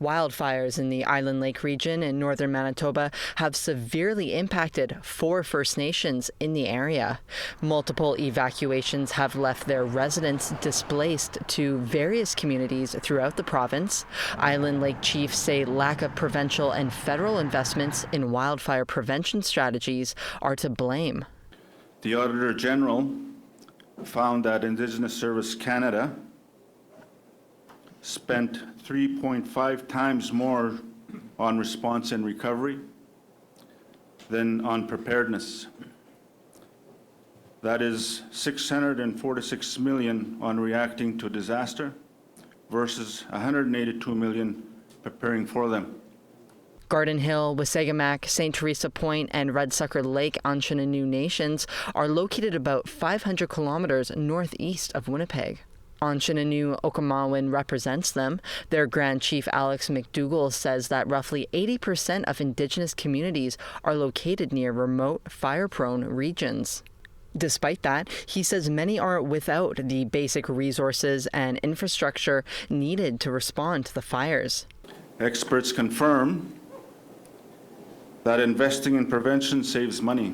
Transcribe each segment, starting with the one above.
Wildfires in the Island Lake region in northern Manitoba have severely impacted 4 First Nations in the area. Multiple evacuations have left their residents displaced to various communities throughout the province. Island Lake chiefs say lack of provincial and federal investments in wildfire prevention strategies are to blame. The Auditor General found that Indigenous Service Canada spent 3.5 times more on response and recovery than on preparedness. That is $646 million on reacting to disaster versus $182 million preparing for them. Garden Hill, Wasagamak, St. Teresa Point, and Red Sucker Lake Anishinaabe Nations are located about 500 kilometers northeast of Winnipeg. Anishinaabe Okamawan represents them. Their Grand Chief Alex McDougall says that roughly 80% of Indigenous communities are located near remote, fire-prone regions. Despite that, he says many are without the basic resources and infrastructure needed to respond to the fires. Experts confirm that investing in prevention saves money.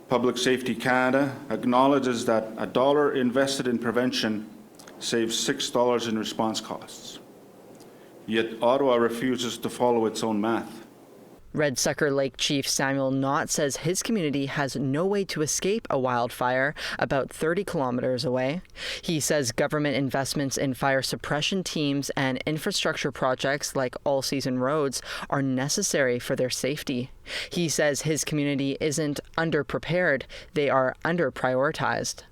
Public Safety Canada acknowledges that a dollar invested in prevention saves $6 in response costs. Yet Ottawa refuses to follow its own math. Red Sucker Lake Chief Samuel Knott says his community has no way to escape a wildfire about 30 kilometers away. He says government investments in fire suppression teams and infrastructure projects like all-season roads are necessary for their safety. He says his community isn't underprepared, they are under-prioritized.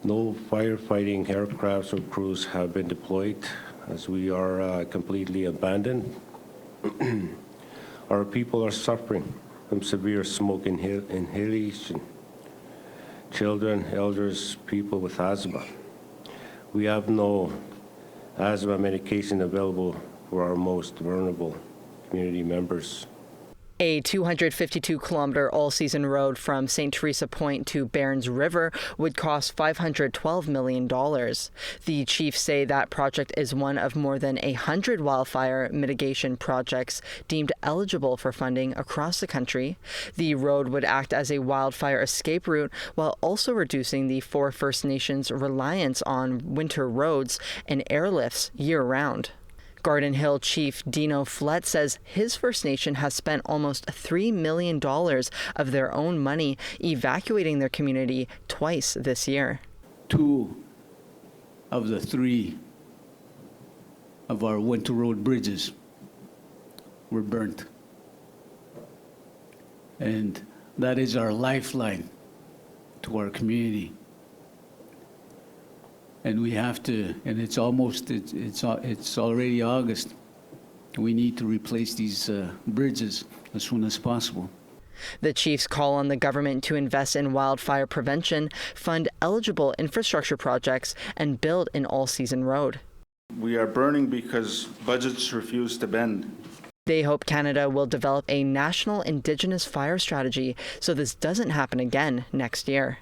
No firefighting aircrafts or crews have been deployed as we are completely abandoned. Our people are suffering from severe smoke inhalation. Children, elders, people with asthma. We have no asthma medication available for our most vulnerable community members. A 252-kilometer all-season road from St. Teresa Point to Barons River would cost $512 million. The chiefs say that project is one of more than 100 wildfire mitigation projects deemed eligible for funding across the country. The road would act as a wildfire escape route while also reducing the 4 First Nations' reliance on winter roads and airlifts year-round. Garden Hill Chief Dino Flett says his First Nation has spent almost $3 million of their own money evacuating their community twice this year. 2 of the 3 of our winter road bridges were burnt. And that is our lifeline to our community. And we have to, and it's already August. We need to replace these bridges as soon as possible. The chiefs call on the government to invest in wildfire prevention, fund eligible infrastructure projects, and build an all-season road. We are burning because budgets refuse to bend. They hope Canada will develop a national Indigenous fire strategy so this doesn't happen again next year.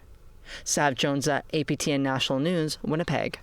Sav Jones, APTN National News, Winnipeg.